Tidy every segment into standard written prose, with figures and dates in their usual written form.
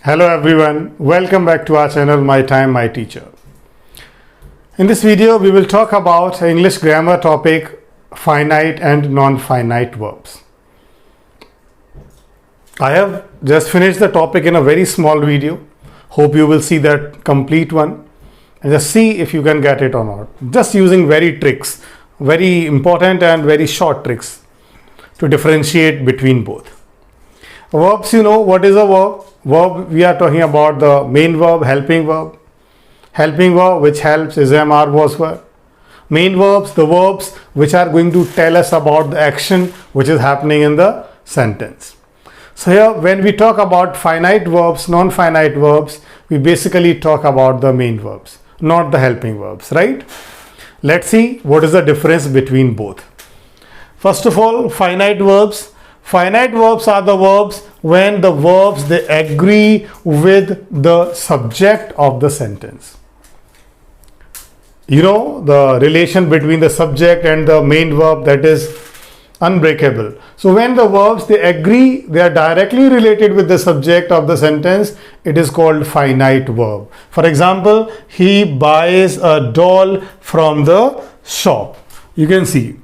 Hello everyone, welcome back to our channel My Time My Teacher. In this video we will talk about English grammar topic finite and non-finite verbs. I have just finished the topic in a very small video. Hope you will see that complete one and just see if you can get it or not. Just using very important and very short tricks to differentiate between both. Verbs, you know what is a verb? Verb, we are talking about the main verb, helping verb. Helping verb which helps is MR was verb. Main verbs, the verbs which are going to tell us about the action which is happening in the sentence. So here when we talk about finite verbs, non-finite verbs, we basically talk about the main verbs, not the helping verbs, right? Let's see what is the difference between both. First of all, finite verbs. Finite verbs are the verbs when the verbs they agree with the subject of the sentence. You know the relation between the subject and the main verb, that is unbreakable. So when the verbs they agree, they are directly related with the subject of the sentence, it is called finite verb. For example, he buys a doll from the shop. You can see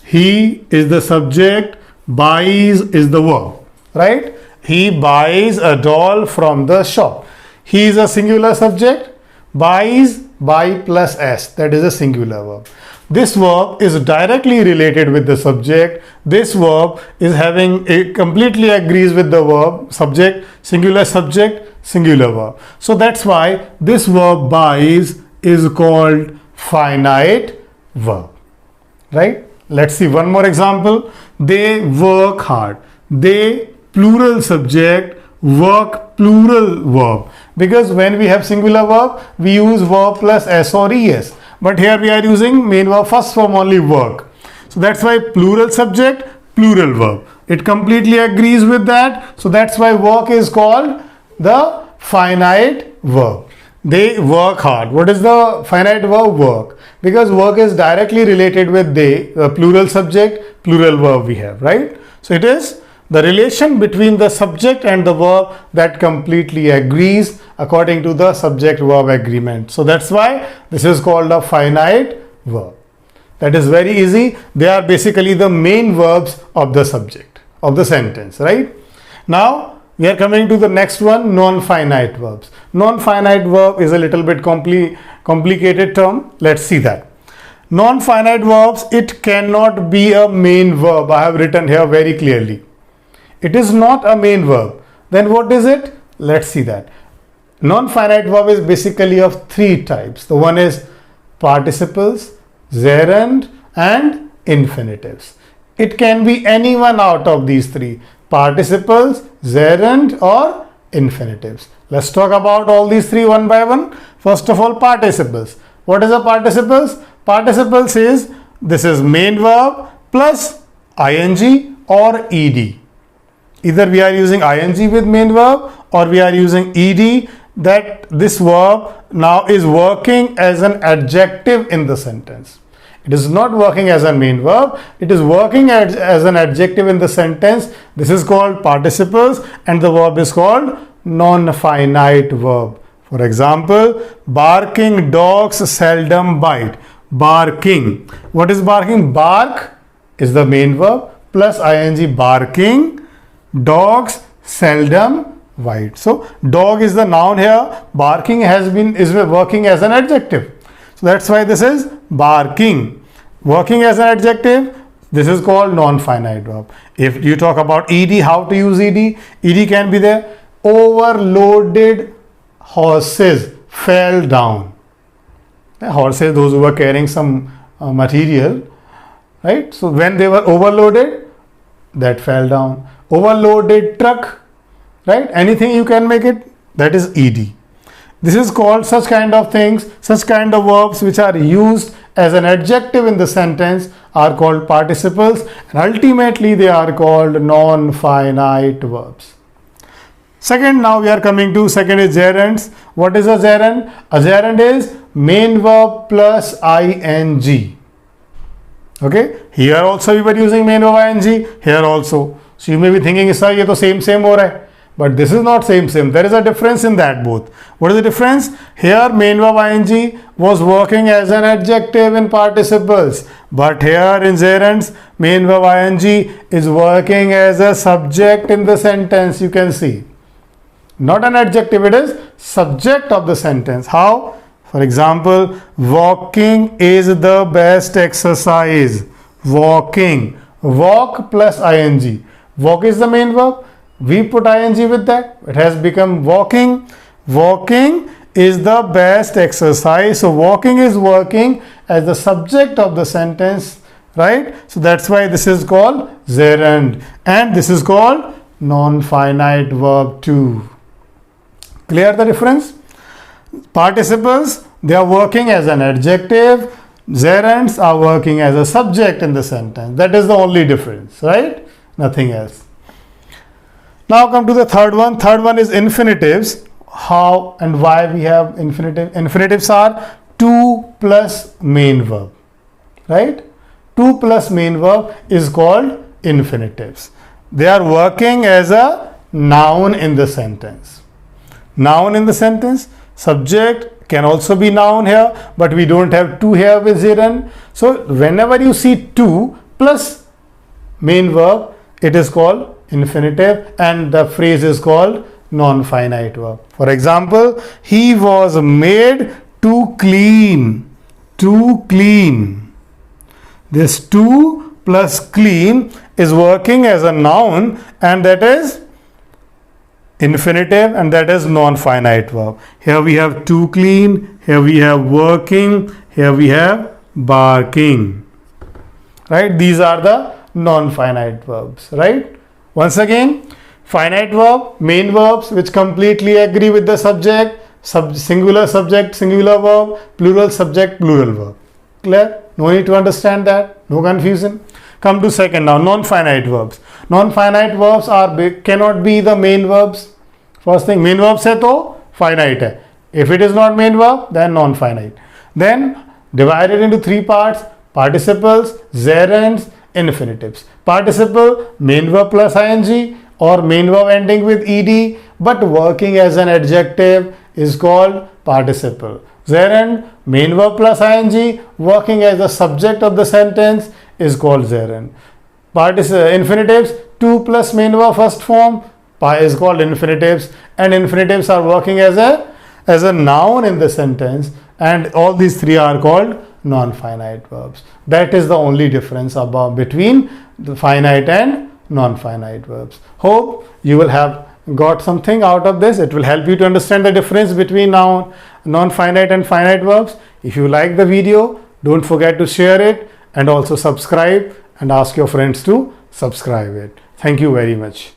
he is the subject, buys is the verb, right? He buys a doll from the shop. He is a singular subject, buys, buy plus s, that is a singular verb. This verb is directly related with the subject. This verb is completely agrees with the verb, subject, singular verb. So that's why this verb buys is called finite verb, right? Let's see one more example. They work hard. They plural subject, work plural verb. Because when we have singular verb, we use verb plus s or es. But here we are using main verb first form only, work. So that's why plural subject, plural verb. It completely agrees with that. So that's why work is called the finite verb. They work hard. What is the finite verb? Work. Because work is directly related with they, the plural subject, plural verb we have, right? So it is the relation between the subject and the verb that completely agrees according to the subject verb agreement. So that's why this is called a finite verb. That is very easy. They are basically the main verbs of the subject of the sentence, right? Now we are coming to the next one, non-finite verbs. Non-finite verb is a little bit complicated term. Let's see that. Non-finite verbs, it cannot be a main verb. I have written here very clearly. It is not a main verb. Then what is it? Let's see that. Non-finite verb is basically of three types. The one is participles, gerund and infinitives. It can be any one out of these three: participles, gerund or infinitives. Let's talk about all these three one by one. First of all, participles. What is a participles? Participles is, this is main verb plus ing or ed. Either we are using ing with main verb or we are using ed, that this verb now is working as an adjective in the sentence. It is not working as a main verb, it is working as an adjective in the sentence. This is called participles and the verb is called non-finite verb. For example, barking dogs seldom bite. Barking. What is barking? Bark is the main verb plus ing, barking. Dogs seldom bite. So dog is the noun here. Barking is working as an adjective. So that's why this is barking. Working as an adjective, this is called non-finite verb. If you talk about ed, how to use ed? Ed can be there. Overloaded horses fell down. The horses, those who were carrying some material, right? So when they were overloaded, that fell down. Overloaded truck, right? Anything you can make it, that is ed. This is called such kind of things, such kind of verbs which are used as an adjective in the sentence are called participles, and ultimately they are called non-finite verbs. Second, now we are coming to second is gerunds. What is a gerund? A gerund is main verb plus ing. Okay, here also we were using main verb ing, here also. So you may be thinking, sir, ये तो same हो रहा है. but this is not same. There is a difference in that both. What is the difference? Here main verb ing was working as an adjective in participles, but here in gerunds main verb ing is working as a subject in the sentence. You can see, not an adjective, it is subject of the sentence. How? For example, walking is the best exercise. Walking, walk plus ing. Walk is the main verb. We put ing with that. It has become walking. Walking is the best exercise. So walking is working as the subject of the sentence, right? So that's why this is called gerund, and this is called non-finite verb too. Clear the difference? Participles, they are working as an adjective. Gerunds are working as a subject in the sentence. That is the only difference, right? Nothing else. Now come to the third one. Third one is infinitives. How and why we have infinitive? Infinitives are 2 plus main verb, right? 2 plus main verb is called infinitives. They are working as a noun in the sentence. Noun in the sentence. Subject can also be noun here, but we don't have 2 here with gerund. So whenever you see 2 plus main verb, it is called infinitive, and the phrase is called non-finite verb. For example, he was made to clean. To clean. This 2 plus clean is working as a noun, and that is infinitive, and that is non-finite verb. Here we have to clean, here we have working, here we have barking, right? These are the non-finite verbs, right? Once again, finite verb, main verbs which completely agree with the subject, singular subject, singular verb, plural subject, plural verb. Clear? No need to understand that, no confusion. Come to second now, non-finite verbs. Non-finite verbs cannot be the main verbs. First thing, main verb se to finite hai. If it is not main verb, then non-finite. Then divided into 3 parts: participles, gerunds, infinitives. Participle, main verb plus ing or main verb ending with ed but working as an adjective is called participle. Gerund, main verb plus ing working as the subject of the sentence is called gerund. Infinitives, 2 plus main verb first form is called infinitives, and infinitives are working as a noun in the sentence, and all these 3 are called non-finite verbs. That is the only difference between the finite and non-finite verbs. Hope you will have got something out of this. It will help you to understand the difference between non-finite and finite verbs. If you like the video, don't forget to share it and also subscribe and ask your friends to subscribe it. Thank you very much.